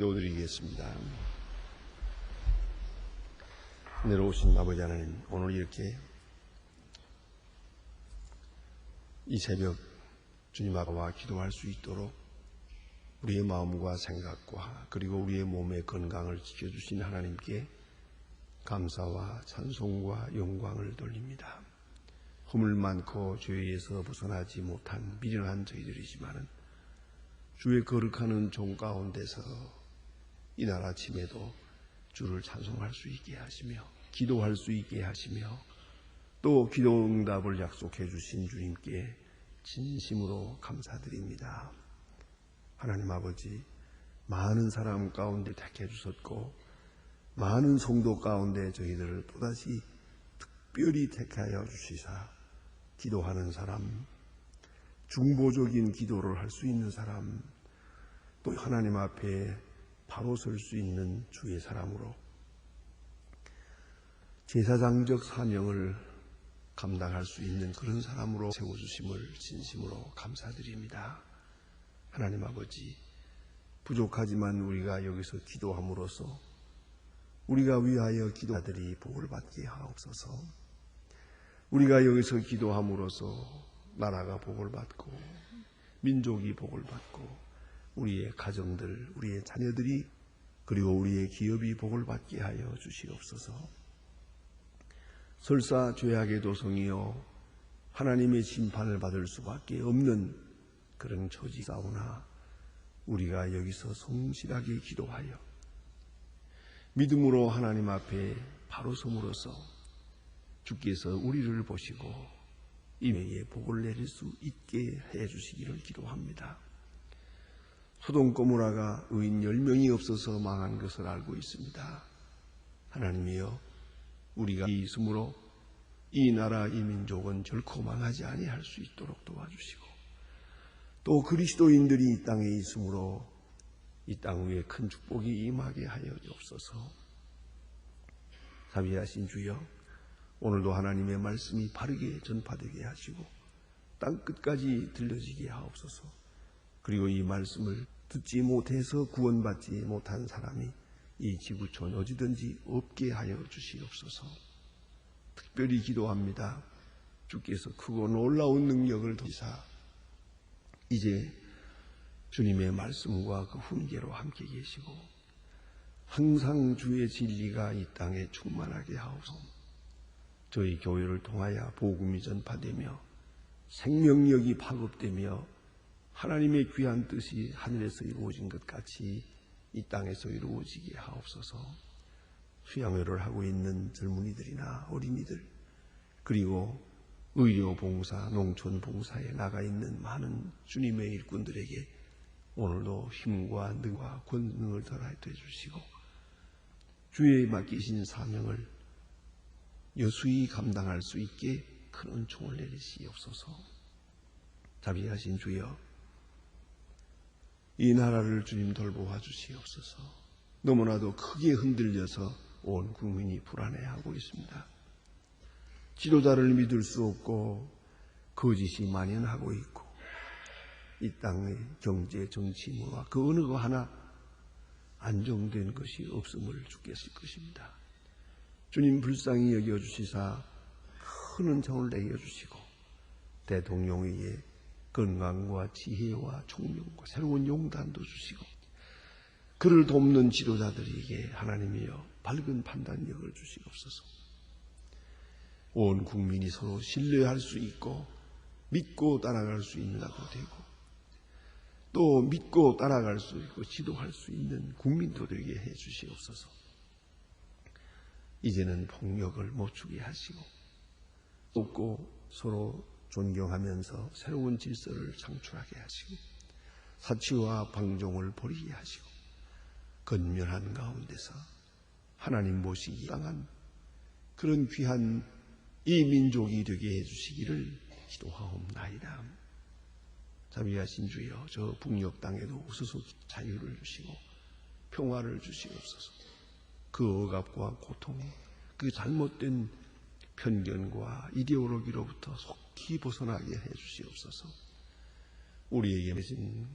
기도드리겠습니다. 내려오신 아버지 하나님, 오늘 이렇게 이 새벽 주님 앞에 기도할 수 있도록 우리의 마음과 생각과 그리고 우리의 몸의 건강을 지켜주신 하나님께 감사와 찬송과 영광을 돌립니다. 허물 많고 죄에서 벗어나지 못한 미련한 저희들이지만은 주의 거룩한 종 가운데서 이날 아침에도 주를 찬송할 수 있게 하시며 기도할 수 있게 하시며 또 기도 응답을 약속해 주신 주님께 진심으로 감사드립니다. 하나님 아버지, 많은 사람 가운데 택해 주셨고 많은 성도 가운데 저희들을 또다시 특별히 택하여 주시사 기도하는 사람, 중보적인 기도를 할 수 있는 사람, 또 하나님 앞에 바로 설 수 있는 주의 사람으로 제사장적 사명을 감당할 수 있는 그런 사람으로 세워주심을 진심으로 감사드립니다. 하나님 아버지, 부족하지만 우리가 여기서 기도함으로써 우리가 위하여 기도자들이 복을 받게 하옵소서. 우리가 여기서 기도함으로써 나라가 복을 받고 민족이 복을 받고 우리의 가정들, 우리의 자녀들이 그리고 우리의 기업이 복을 받게 하여 주시옵소서. 설사 죄악의 도성이요 하나님의 심판을 받을 수밖에 없는 그런 처지사오나 우리가 여기서 성실하게 기도하여 믿음으로 하나님 앞에 바로 섬으로써 주께서 우리를 보시고 임의에 복을 내릴 수 있게 해주시기를 기도합니다. 소돔 고모라가 의인 10명이 없어서 망한 것을 알고 있습니다. 하나님이여, 우리가 있으므로 이 나라 이 민족은 결코 망하지 아니할 수 있도록 도와주시고 또 그리스도인들이 이 땅에 있으므로 이 땅 위에 큰 축복이 임하게 하여 주옵소서. 자비하신 주여, 오늘도 하나님의 말씀이 바르게 전파되게 하시고 땅 끝까지 들려지게 하옵소서. 그리고 이 말씀을 듣지 못해서 구원받지 못한 사람이 이 지구촌 어디든지 없게 하여 주시옵소서. 특별히 기도합니다. 주께서 크고 놀라운 능력을 도시사 이제 주님의 말씀과 그 훈계로 함께 계시고 항상 주의 진리가 이 땅에 충만하게 하옵소서. 저희 교회를 통하여 복음이 전파되며 생명력이 파급되며 하나님의 귀한 뜻이 하늘에서 이루어진 것 같이 이 땅에서 이루어지게 하옵소서. 수양회를 하고 있는 젊은이들이나 어린이들, 그리고 의료봉사, 농촌봉사에 나가 있는 많은 주님의 일꾼들에게 오늘도 힘과 능과 권능을 더하여 주시고 주의 맡기신 사명을 여수히 감당할 수 있게 큰 은총을 내리시옵소서. 자비하신 주여, 이 나라를 주님 돌보아 주시옵소서. 너무나도 크게 흔들려서 온 국민이 불안해하고 있습니다. 지도자를 믿을 수 없고 거짓이 만연하고 있고 이 땅의 경제, 정치, 문화 그 어느 거 하나 안정된 것이 없음을 주께서 것입니다. 주님 불쌍히 여겨주시사 큰 은총을 내려주시고 대통령에게 건강과 지혜와 총명과 새로운 용단도 주시고 그를 돕는 지도자들에게 하나님이여 밝은 판단력을 주시옵소서. 온 국민이 서로 신뢰할 수 있고 믿고 따라갈 수 있는다고 되고 또 믿고 따라갈 수 있고 지도할 수 있는 국민도 되게 해 주시옵소서. 이제는 폭력을 멈추게 하시고 돕고 서로 존경하면서 새로운 질서를 창출하게 하시고 사치와 방종을 버리게 하시고 건면한 가운데서 하나님 보시기 당한 그런 귀한 이 민족이 되게 해주시기를 기도하옵나이다. 자비하신 주여, 저 북녘 땅에도 스스로 자유를 주시고 평화를 주시옵소서. 그 억압과 고통, 그 잘못된 편견과 이데올로기로부터 속히 벗어나게 해주시옵소서. 우리에게 맺은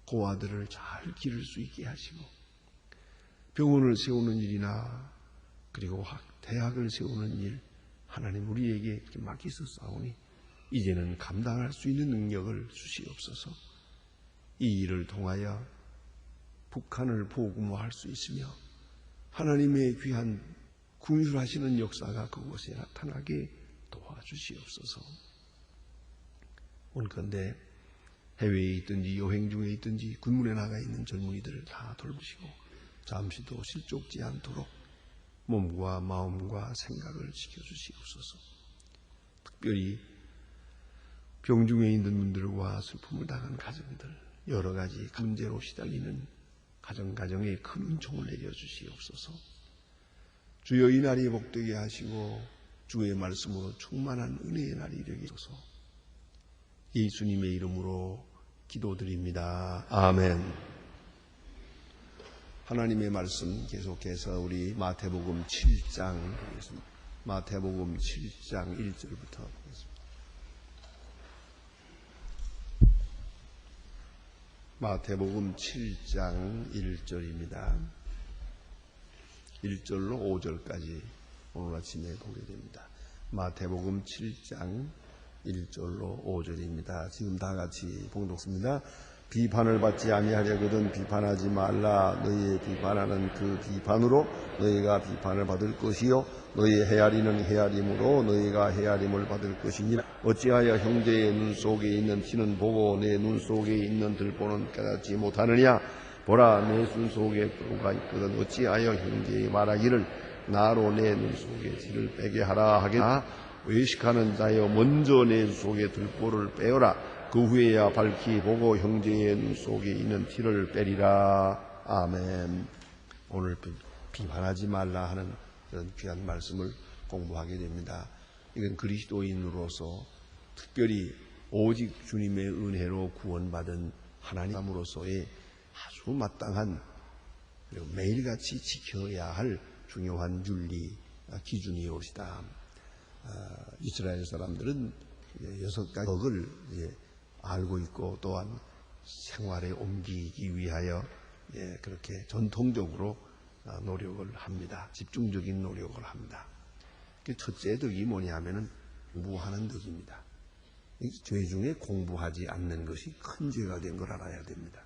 고아들을 잘 기를 수 있게 하시고 병원을 세우는 일이나 그리고 대학을 세우는 일, 하나님 우리에게 이렇게 맡기셨사오니 이제는 감당할 수 있는 능력을 주시옵소서. 이 일을 통하여 북한을 복음화할 수 있으며 하나님의 귀한 궁휼하시는 역사가 그곳에 나타나게 도와주시옵소서. 온컨대 해외에 있든지 여행 중에 있든지 군문에 나가 있는 젊은이들을 다 돌보시고 잠시도 실족지 않도록 몸과 마음과 생각을 지켜주시옵소서. 특별히 병중에 있는 분들과 슬픔을 당한 가정들, 여러 가지 문제로 시달리는 가정에 큰 은총을 내려주시옵소서. 주여 이 날이 복되게 하시고 주의 말씀으로 충만한 은혜의 날이 되게 하소서. 예수님의 이름으로 기도드립니다. 아멘. 하나님의 말씀 계속해서 우리 마태복음 7장 보겠습니다. 마태복음 7장 1절부터 보겠습니다. 마태복음 7장 1절입니다. 1절로 5절까지 오늘 아침에 보게 됩니다. 마태복음 7장 1절로 5절입니다. 지금 다 같이 봉독습니다. 비판을 받지 아니하려거든 비판하지 말라. 너희의 비판하는 그 비판으로 너희가 비판을 받을 것이요 너희의 헤아리는 헤아림으로 너희가 헤아림을 받을 것이니라. 어찌하여 형제의 눈 속에 있는 티는 보고 내 눈 속에 있는 들보는 깨닫지 못하느냐. 보라, 내 눈 속에 뿔가 있거든 어찌하여 형제의 말하기를 나로 내 눈 속에 티를 빼게 하라 하겠나. 외식하는 자여 먼저 내 눈 속에 들보를 빼어라. 그 후에야 밝히 보고 형제의 눈 속에 있는 티를 빼리라. 아멘. 오늘 비판하지 말라 하는 그런 귀한 말씀을 공부하게 됩니다. 이건 그리스도인으로서 특별히 오직 주님의 은혜로 구원받은 하나님으로서의 아주 마땅한 그리고 매일같이 지켜야 할 중요한 윤리 기준이옵시다. 이스라엘 사람들은 6가지 덕을 알고 있고 또한 생활에 옮기기 위하여 그렇게 전통적으로 노력을 합니다. 집중적인 노력을 합니다. 첫째 덕이 뭐냐면은 공부하는 덕입니다. 죄 중에 공부하지 않는 것이 큰 죄가 된 걸 알아야 됩니다.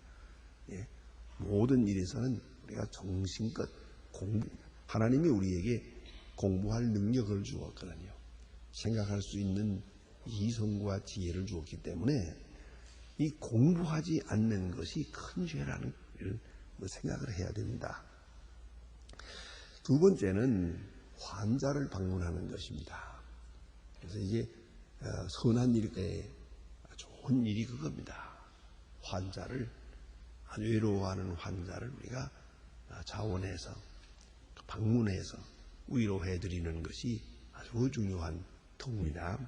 모든 일에서는 우리가 정신껏 하나님이 우리에게 공부할 능력을 주었거든요. 생각할 수 있는 이성과 지혜를 주었기 때문에 이 공부하지 않는 것이 큰 죄라는 생각을 해야 됩니다. 두 번째는 환자를 방문하는 것입니다. 그래서 이게 선한 일에 좋은 일이 그겁니다. 환자를 아주 외로워하는 환자를 우리가 자원해서 방문해서 위로해드리는 것이 아주 중요한 통입니다.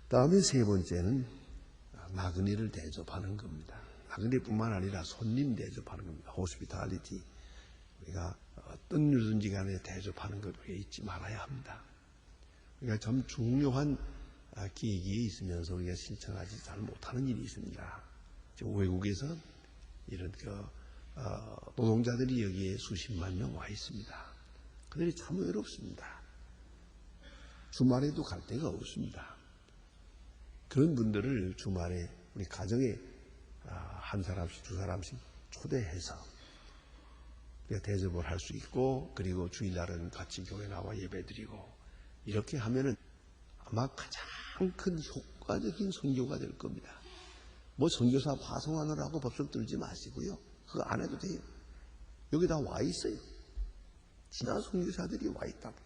다음에 세 번째는 나그네를 대접하는 겁니다. 나그네뿐만 아니라 손님 대접하는 겁니다. 호스피탈리티. 우리가 어떤 일든지 간에 대접하는 것 우리가 잊지 말아야 합니다. 우리가 참 중요한 계기에 있으면서 우리가 실천하지 잘 못하는 일이 있습니다. 외국에서 이런 노동자들이 여기에 수십만 명 와 있습니다. 그들이 참 외롭습니다. 주말에도 갈 데가 없습니다. 그런 분들을 주말에 우리 가정에 한 사람씩 두 사람씩 초대해서 우리가 대접을 할 수 있고 그리고 주일날은 같이 교회 나와 예배드리고 이렇게 하면은 아마 가장 큰 효과적인 선교가 될 겁니다. 뭐 선교사 파송하느라고 법석 들지 마시고요. 그거 안 해도 돼요. 여기 다 와 있어요. 진짜 선교사들이 와 있다고.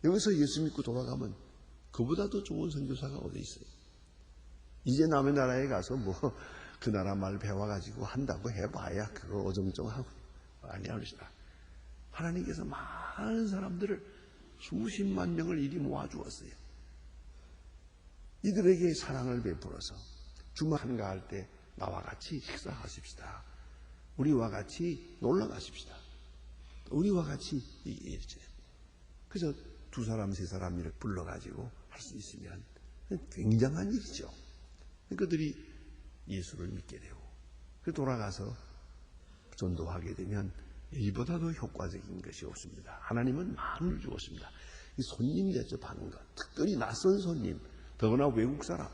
여기서 예수 믿고 돌아가면 그보다 더 좋은 선교사가 어디 있어요? 이제 남의 나라에 가서 뭐 그 나라 말 배워가지고 한다고 해봐야 그거 어정쩡하고 아니야 그러시다. 하나님께서 많은 사람들을 수십만 명을 이리 모아주었어요. 이들에게 사랑을 베풀어서 주말 한가할 때 나와 같이 식사하십시다. 우리와 같이 놀러 가십시다. 우리와 같이 이렇게. 그래서 두 사람 세 사람 이렇게 불러가지고 할 수 있으면 굉장한 일이죠. 그들이 예수를 믿게 되고 돌아가서 전도하게 되면 이보다 더 효과적인 것이 없습니다. 하나님은 만을 주었습니다. 이 손님 대접하는 것, 특별히 낯선 손님, 더구나 외국 사람,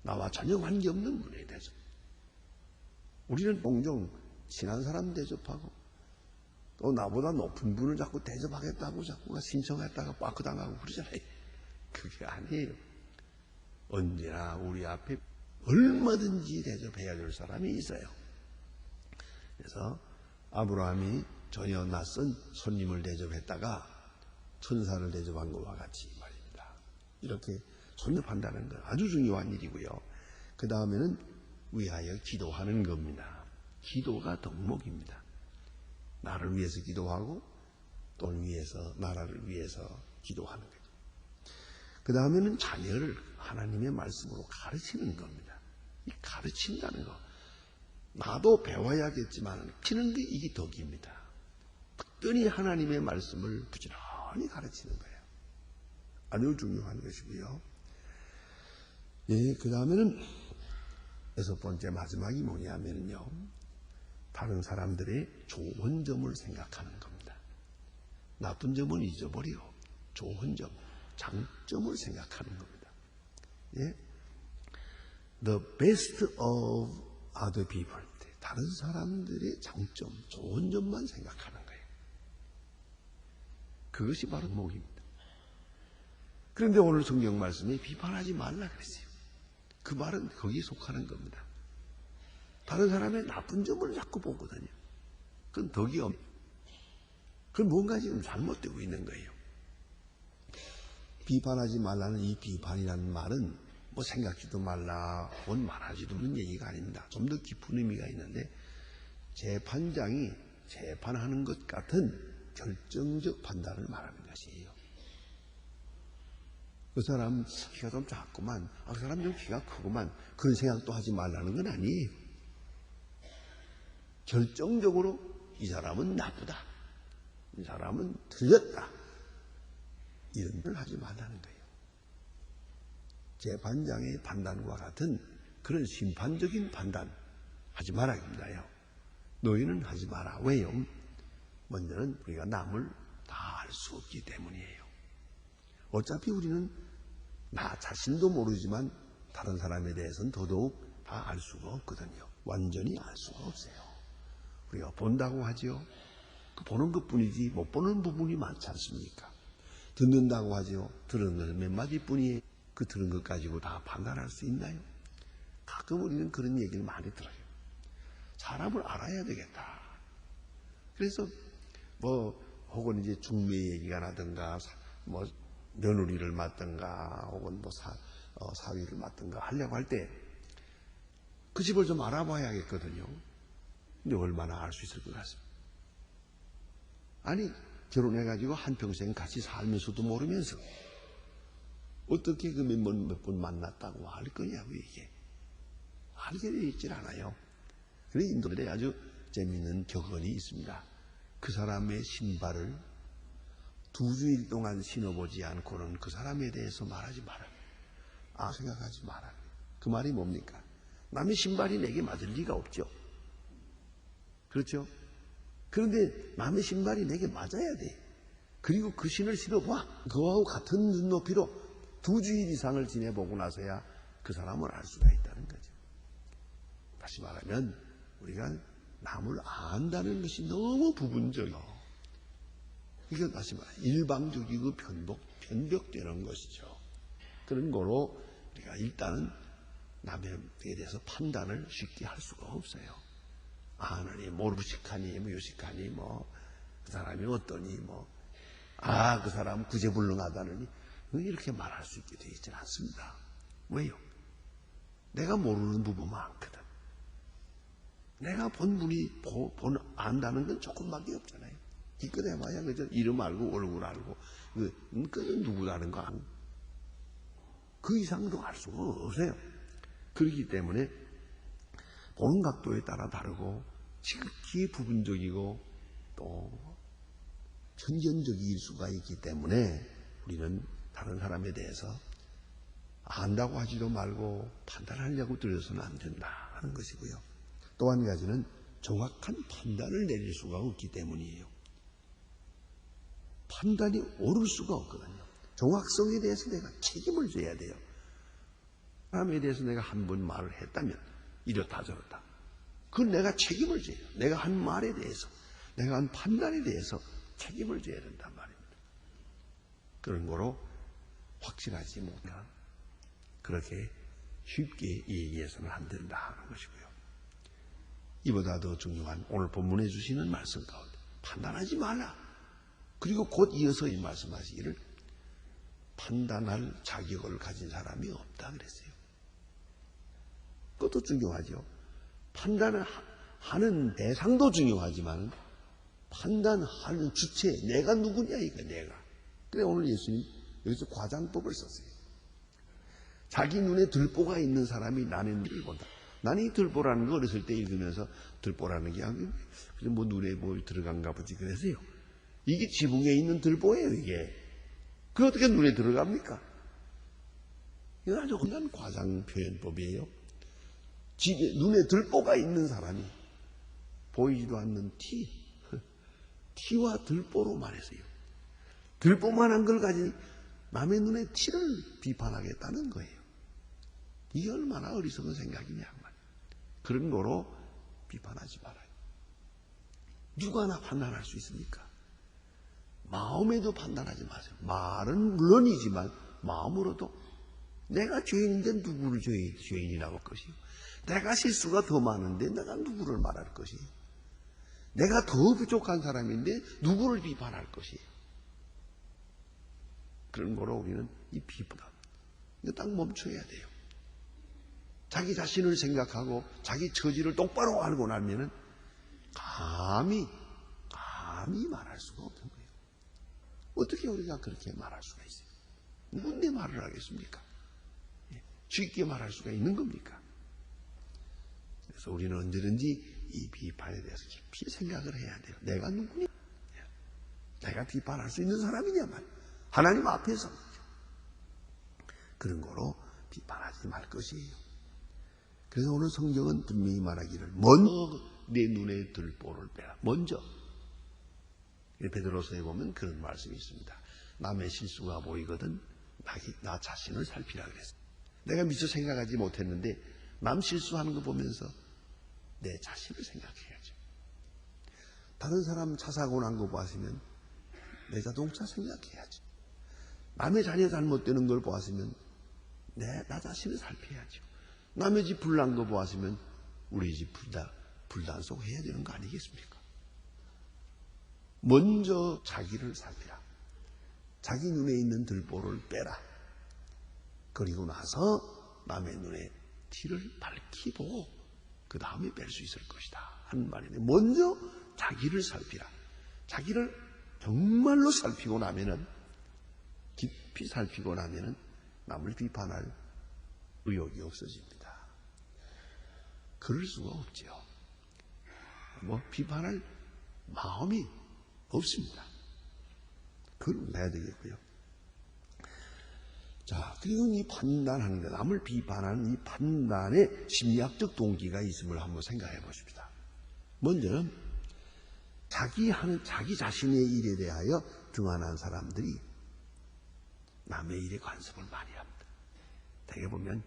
나와 전혀 관계없는 분에 대해서 우리는 종종 친한 사람 대접하고 또 나보다 높은 분을 자꾸 대접하겠다고 자꾸 신청했다가 빠크당하고 그러잖아요. 그게 아니에요. 언제나 우리 앞에 얼마든지 대접해야 될 사람이 있어요. 그래서 아브라함이 전혀 낯선 손님을 대접했다가 천사를 대접한 것과 같이 말입니다. 이렇게 손접한다는 건 아주 중요한 일이고요. 그 다음에는 위하여 기도하는 겁니다. 기도가 덕목입니다. 나를 위해서 기도하고 또 위해서 나라를 위해서 기도하는 거죠. 그 다음에는 자녀를 하나님의 말씀으로 가르치는 겁니다. 이 가르친다는 거 나도 배워야겠지만 가르치는 게 이게 덕입니다. 특별히 하나님의 말씀을 부지런히 가르치는 거예요. 아주 중요한 것이고요. 예, 그 다음에는 6번째 마지막이 뭐냐면요, 다른 사람들의 좋은 점을 생각하는 겁니다. 나쁜 점은 잊어버리고 좋은 점, 장점을 생각하는 겁니다. 예? The best of other people. 다른 사람들의 장점, 좋은 점만 생각하는 거예요. 그것이 바로 목입니다. 그런데 오늘 성경 말씀에 비판하지 말라 그랬어요. 그 말은 거기에 속하는 겁니다. 다른 사람의 나쁜 점을 자꾸 보거든요. 그건 덕이 없네요. 그건 뭔가 지금 잘못되고 있는 거예요. 비판하지 말라는 이 비판이라는 말은 뭐 생각지도 말라, 혹은 말하지도 않는 얘기가 아닙니다. 좀 더 깊은 의미가 있는데, 재판장이 재판하는 것 같은 결정적 판단을 말하는 것이에요. 그 사람 키가 좀 작구만, 그 사람 좀 키가 크구만, 그런 생각도 하지 말라는 건 아니에요. 결정적으로 이 사람은 나쁘다, 이 사람은 틀렸다, 이런 걸 하지 말라는 거예요. 재판장의 판단과 같은 그런 심판적인 판단 하지 말아야겠다요. 너희는 하지 마라. 왜요? 먼저는 우리가 남을 다 알 수 없기 때문이에요. 어차피 우리는 나 자신도 모르지만 다른 사람에 대해서는 더더욱 다 알 수가 없거든요. 완전히 알 수가 없어요. 우리가 본다고 하죠. 그 보는 것뿐이지 못 보는 부분이 많지 않습니까? 듣는다고 하죠. 들은 것은 몇 마디뿐이에요. 그 들은 것 가지고 다 판단할 수 있나요? 가끔 우리는 그런 얘기를 많이 들어요. 사람을 알아야 되겠다. 그래서 혹은 이제 중매 얘기가 나든가 며느리를 맡든가 혹은 사위를 맡든가 하려고 할 때 그 집을 좀 알아봐야겠거든요. 근데 얼마나 알 수 있을 것 같습니다. 아니, 결혼해가지고 한평생 같이 살면서도 모르면서 어떻게 그 몇 번 만났다고 알 거냐고, 이게. 알게 되어 있질 않아요. 그래서 인도에 아주 재미있는 격언이 있습니다. 그 사람의 신발을 2주일 동안 신어보지 않고는 그 사람에 대해서 말하지 마라. 생각하지 마라. 그 말이 뭡니까? 남의 신발이 내게 맞을 리가 없죠. 그렇죠? 그런데 남의 신발이 내게 맞아야 돼. 그리고 그 신을 신어봐. 그거하고 같은 눈높이로 2주일 이상을 지내보고 나서야 그 사람을 알 수가 있다는 거죠. 다시 말하면 우리가 남을 안다는 것이 너무 부분적이고, 이게 다시 말해 일방적이고 편벽되는 것이죠. 그런 거로 우리가 일단은 남에 대해서 판단을 쉽게 할 수가 없어요. 너니 모르식하니 요식하니 그 사람이 어떠니 그 사람 구제불능하다느니 이렇게 말할 수 있게 되어 있지는 않습니다. 왜요? 내가 모르는 부분 많거든. 내가 본 분이 안다는 건 조금밖에 없잖아요. 기껏 해봐야 그저 이름 알고 얼굴 알고 그 누구라는 거 알고 그 이상도 알 수가 없어요. 그렇기 때문에 보는 각도에 따라 다르고 지극히 부분적이고 또 편견적일 수가 있기 때문에 우리는 다른 사람에 대해서 안다고 하지도 말고 판단하려고 들여서는 안 된다 하는 것이고요. 또 한 가지는 정확한 판단을 내릴 수가 없기 때문이에요. 판단이 옳을 수가 없거든요. 정확성에 대해서 내가 책임을 져야 돼요. 사람에 대해서 내가 한 번 말을 했다면 이렇다 저렇다. 그건 내가 책임을 져요. 내가 한 말에 대해서, 내가 한 판단에 대해서 책임을 져야 된단 말입니다. 그런 거로 확실하지 못한, 그렇게 쉽게 얘기해서는 안 된다 하는 것이고요. 이보다 더 중요한 오늘 본문에 주시는 말씀 가운데 판단하지 말라. 그리고 곧 이어서 이 말씀하시기를 판단할 자격을 가진 사람이 없다 그랬어요. 그것도 중요하죠. 판단을 하는 대상도 중요하지만 판단하는 주체, 내가 누구냐 이거 내가. 그래 오늘 예수님 여기서 과장법을 썼어요. 자기 눈에 들보가 있는 사람이 남의 눈을 본다. 나는 이 들보라는 거 어렸을 때 읽으면서 들보라는 게 뭐 눈에 뭐 들어간가 보지 그래서요. 이게 지붕에 있는 들보예요 이게. 그게 어떻게 눈에 들어갑니까? 이건 아주 흔한 과장 표현법이에요. 눈에 들보가 있는 사람이 보이지도 않는 티와 들보로 말했어요. 들보만한 걸 가지고 남의 눈에 티를 비판하겠다는 거예요. 이게 얼마나 어리석은 생각이냐. 그런 거로 비판하지 말아요. 누구나 판단할 수 있습니까? 마음에도 판단하지 마세요. 말은 물론이지만 마음으로도 내가 죄인인데 누구를 죄인이라고 할 것이요. 내가 실수가 더 많은데 내가 누구를 말할 것이요. 내가 더 부족한 사람인데 누구를 비판할 것이요. 그런 거로 우리는 이 비판, 이거 딱 멈춰야 돼요. 자기 자신을 생각하고 자기 처지를 똑바로 알고 나면은 감히 말할 수가 없는 거예요. 어떻게 우리가 그렇게 말할 수가 있어요? 누군데 말을 하겠습니까? 쉽게 말할 수가 있는 겁니까? 그래서 우리는 언제든지 이 비판에 대해서 깊이 생각을 해야 돼요. 내가 누구냐? 내가 비판할 수 있는 사람이냐만 하나님 앞에서 그런 거로 비판하지 말 것이에요. 그래서 오늘 성경은 분명히 말하기를 먼저 내 눈에 들보를 빼라. 먼저. 베드로서에 보면 그런 말씀이 있습니다. 남의 실수가 보이거든 나 자신을 살피라 그랬어요. 내가 미처 생각하지 못했는데 남 실수하는 거 보면서 내 자신을 생각해야죠. 다른 사람 차 사고 난 거 보았으면 내 자동차 생각해야죠. 남의 자녀 잘못되는 걸 보았으면 나 자신을 살펴야죠. 남의 집 불난 거 보았으면 우리 집 불단속 해야 되는 거 아니겠습니까? 먼저 자기를 살피라. 자기 눈에 있는 들보를 빼라. 그리고 나서 남의 눈에 티를 밝히 보고 그 다음에 뺄 수 있을 것이다 하는 말인데, 먼저 자기를 살피라. 자기를 정말로 살피고 나면은, 깊이 살피고 나면은 남을 비판할 의욕이 없어집니다. 그럴 수가 없죠. 비판할 마음이 없습니다. 그걸 해야 되겠고요. 자, 그리고 이 판단하는 것, 남을 비판하는 이 판단에 심리학적 동기가 있음을 한번 생각해 보십시다. 먼저는 자기 자신의 일에 대하여 등한한 사람들이 남의 일에 간섭을 많이 합니다. 대개 보면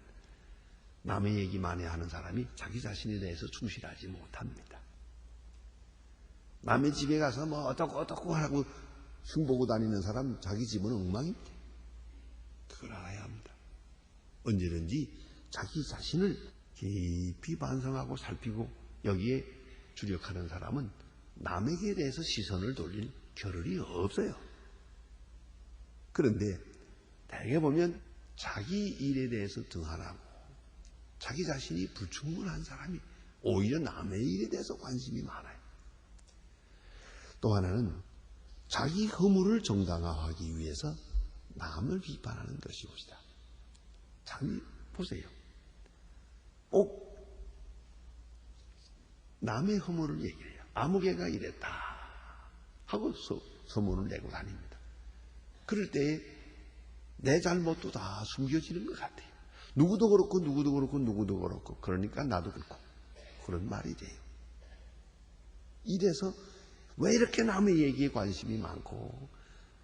남의 얘기 많이 하는 사람이 자기 자신에 대해서 충실하지 못합니다. 남의 집에 가서 어떻고 하고 흉보고 다니는 사람 자기 집은 엉망입니다. 그걸 알아야 합니다. 언제든지 자기 자신을 깊이 반성하고 살피고 여기에 주력하는 사람은 남에게 대해서 시선을 돌릴 겨를이 없어요. 그런데 대개 보면 자기 일에 대해서 등한하고 자기 자신이 불충분한 사람이 오히려 남의 일에 대해서 관심이 많아요. 또 하나는 자기 허물을 정당화하기 위해서 남을 비판하는 것이 것이다. 잘 보세요. 꼭 남의 허물을 얘기해요. 아무개가 이랬다 하고 소문을 내고 다닙니다. 그럴 때에 내 잘못도 다 숨겨지는 것 같아요. 누구도 그렇고 그러니까 나도 그렇고 그런 말이 돼요. 이래서 왜 이렇게 남의 얘기에 관심이 많고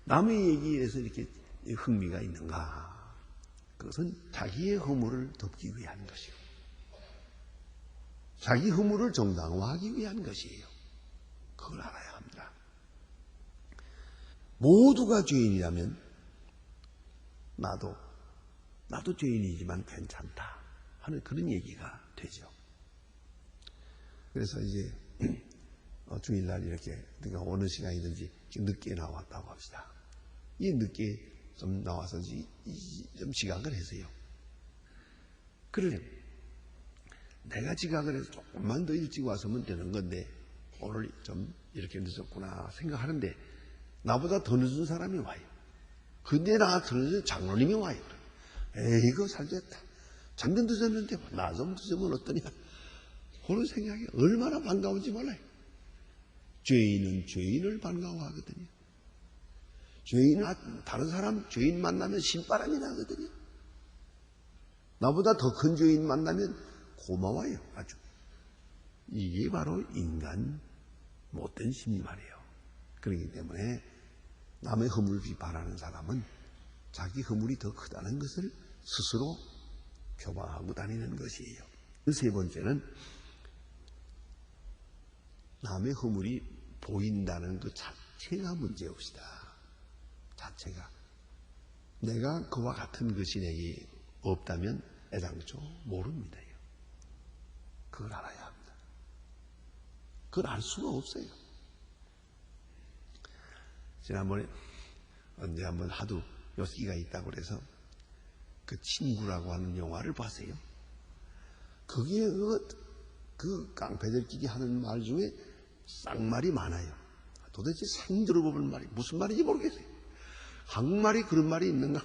남의 얘기에서 이렇게 흥미가 있는가? 그것은 자기의 허물을 덮기 위한 것이고 자기 허물을 정당화하기 위한 것이에요. 그걸 알아야 합니다. 모두가 죄인이라면 나도 죄인이지만 괜찮다 하는 그런 얘기가 되죠. 그래서 이제 주일날 이렇게 내가 어느 시간이든지 늦게 나왔다고 합시다. 이 늦게 좀 나와서 좀 지각을 해서요. 그러면 내가 지각을 해서 조금만 더 일찍 왔으면 되는 건데 오늘 좀 이렇게 늦었구나 생각하는데 나보다 더 늦은 사람이 와요. 근데 나 더 늦은 장로님이 와요. 에이 이거 살됐다. 잠든 늦었는데 나 좀 늦으면 어떠냐. 그런 생각이 얼마나 반가운지 몰라요. 죄인은 죄인을 반가워하거든요. 죄인은 다른 사람 죄인 만나면 신바람이 나거든요. 나보다 더 큰 죄인 만나면 고마워요. 아주. 이게 바로 인간 못된 심리 말이에요. 그렇기 때문에 남의 허물을 비판하는 사람은 자기 허물이 더 크다는 것을 스스로 표방하고 다니는 것이에요. 세 번째는 남의 허물이 보인다는 그 자체가 문제옵시다. 자체가. 내가 그와 같은 것이 내게 없다면 애당초 모릅니다. 그걸 알아야 합니다. 그걸 알 수가 없어요. 지난번에 언제 한번 하도 엿기가 있다고 그래서 그 친구라고 하는 영화를 봤어요. 거기에 그 깡패들끼리 하는 말 중에 쌍말이 많아요. 도대체 생 들어보는 말이 무슨 말인지 모르겠어요. 한국말이 그런 말이 있는가?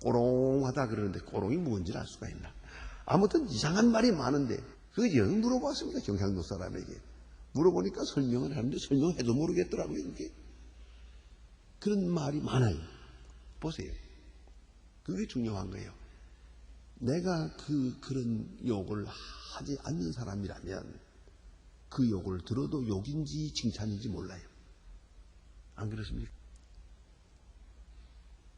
꼬롱하다 그러는데 꼬롱이 뭔지 알 수가 있나? 아무튼 이상한 말이 많은데 그거 영 물어봤습니다. 경상도 사람에게. 물어보니까 설명을 하는데 설명해도 모르겠더라고요. 이게. 그런 말이 많아요. 보세요. 그게 중요한 거예요. 내가 그런 욕을 하지 않는 사람이라면 그 욕을 들어도 욕인지 칭찬인지 몰라요. 안 그렇습니까?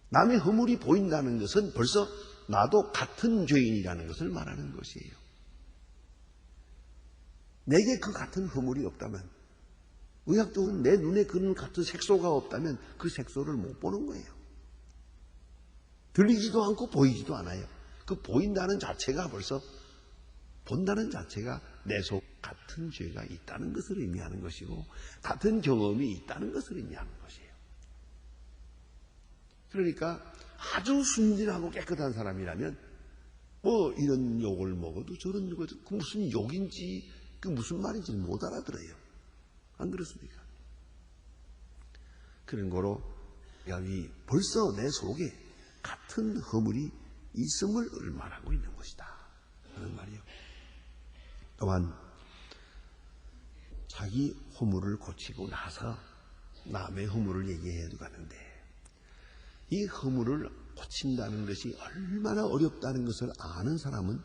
남의 허물이 보인다는 것은 벌써 나도 같은 죄인이라는 것을 말하는 것이에요. 내게 그 같은 허물이 없다면, 의학적으로 내 눈에 그런 같은 색소가 없다면 그 색소를 못 보는 거예요. 들리지도 않고 보이지도 않아요. 그 보인다는 자체가 벌써 본다는 자체가 내 속 같은 죄가 있다는 것을 의미하는 것이고 같은 경험이 있다는 것을 의미하는 것이에요. 그러니까 아주 순진하고 깨끗한 사람이라면 뭐 이런 욕을 먹어도 저런 욕을 그 무슨 욕인지 그 무슨 말인지 못 알아들어요. 안 그렇습니까? 그런 거로 벌써 내 속에 같은 허물이 있음을 말하고 있는 것이다. 그런 말이요. 또한 자기 허물을 고치고 나서 남의 허물을 얘기해 가는데 이 허물을 고친다는 것이 얼마나 어렵다는 것을 아는 사람은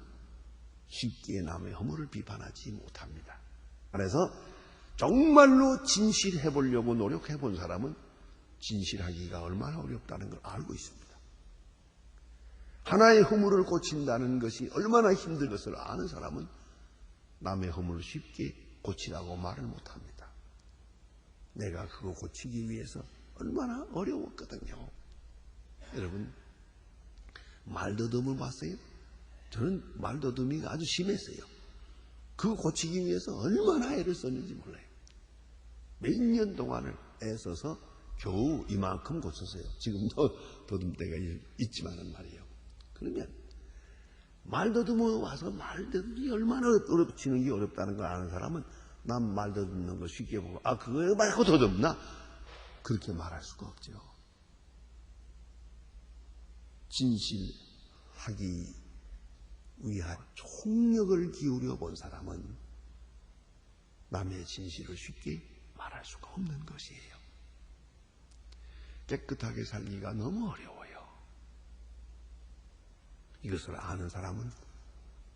쉽게 남의 허물을 비판하지 못합니다. 그래서 정말로 진실해 보려고 노력해 본 사람은 진실하기가 얼마나 어렵다는 걸 알고 있습니다. 하나의 허물을 고친다는 것이 얼마나 힘든 것을 아는 사람은 남의 허물을 쉽게 고치라고 말을 못합니다. 내가 그거 고치기 위해서 얼마나 어려웠거든요. 여러분 말더듬을 봤어요? 저는 말더듬이가 아주 심했어요. 그거 고치기 위해서 얼마나 애를 썼는지 몰라요. 몇 년 동안을 애써서 겨우 이만큼 고쳤어요. 지금도 더듬 때가 있지만은 말이에요. 그러면 말더듬어 와서 말더듬이 얼마나 치는 게 어렵다는 걸 아는 사람은 난 말더듬는 거 쉽게 보고 그거 말고 더듬나? 그렇게 말할 수가 없죠. 진실하기 위한 총력을 기울여 본 사람은 남의 진실을 쉽게 말할 수가 없는 것이에요. 깨끗하게 살기가 너무 어려워요. 이것을 아는 사람은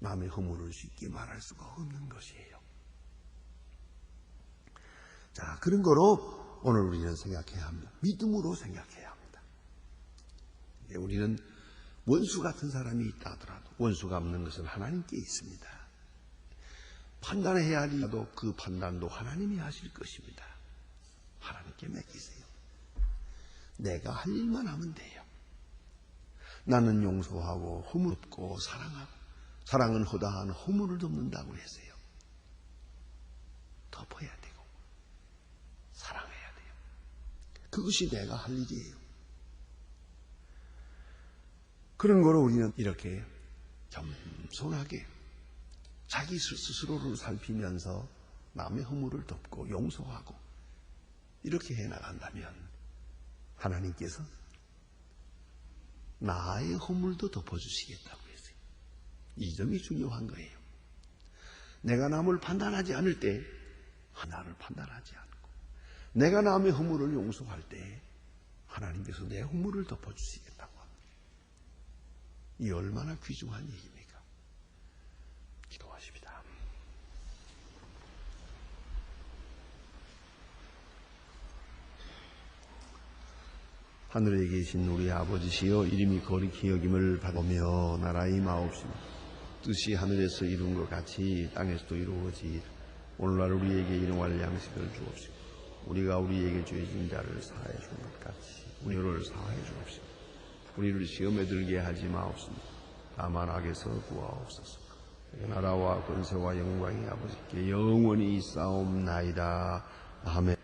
남의 허물을 쉽게 말할 수가 없는 것이에요. 그런 거로 오늘 우리는 생각해야 합니다. 믿음으로 생각해야 합니다. 우리는 원수 같은 사람이 있다 하더라도 원수가 없는 것은 하나님께 있습니다. 판단해야 할 일도 그 판단도 하나님이 하실 것입니다. 하나님께 맡기세요. 내가 할 일만 하면 돼요. 나는 용서하고 허물 없고 사랑하고 사랑은 허다한 허물을 덮는다고 했어요. 덮어야 되고 사랑해야 돼요. 그것이 내가 할 일이에요. 그런 거로 우리는 이렇게 겸손하게 자기 스스로를 살피면서 남의 허물을 덮고 용서하고 이렇게 해나간다면 하나님께서 나의 허물도 덮어주시겠다고 했어요. 이 점이 중요한 거예요. 내가 남을 판단하지 않을 때 나를 판단하지 않고 내가 남의 허물을 용서할 때 하나님께서 내 허물을 덮어주시겠다고 합니다. 이 얼마나 귀중한 얘기입니까? 기도하십니다. 하늘에 계신 우리 아버지시여, 이름이 거룩히 여김을 받으며 나라의 마옵시며 뜻이 하늘에서 이룬 것 같이 땅에서도 이루어지이다. 오늘날 우리에게 일용할 양식을 주옵시고 우리가 우리에게 죄진 자를 사하여 준 것 같이 우리를 사하여 주옵시고 우리를 시험에 들게 하지 마옵시며 다만 악에서 구하옵소서. 나라와 권세와 영광이 아버지께 영원히 있사옵나이다. 아멘.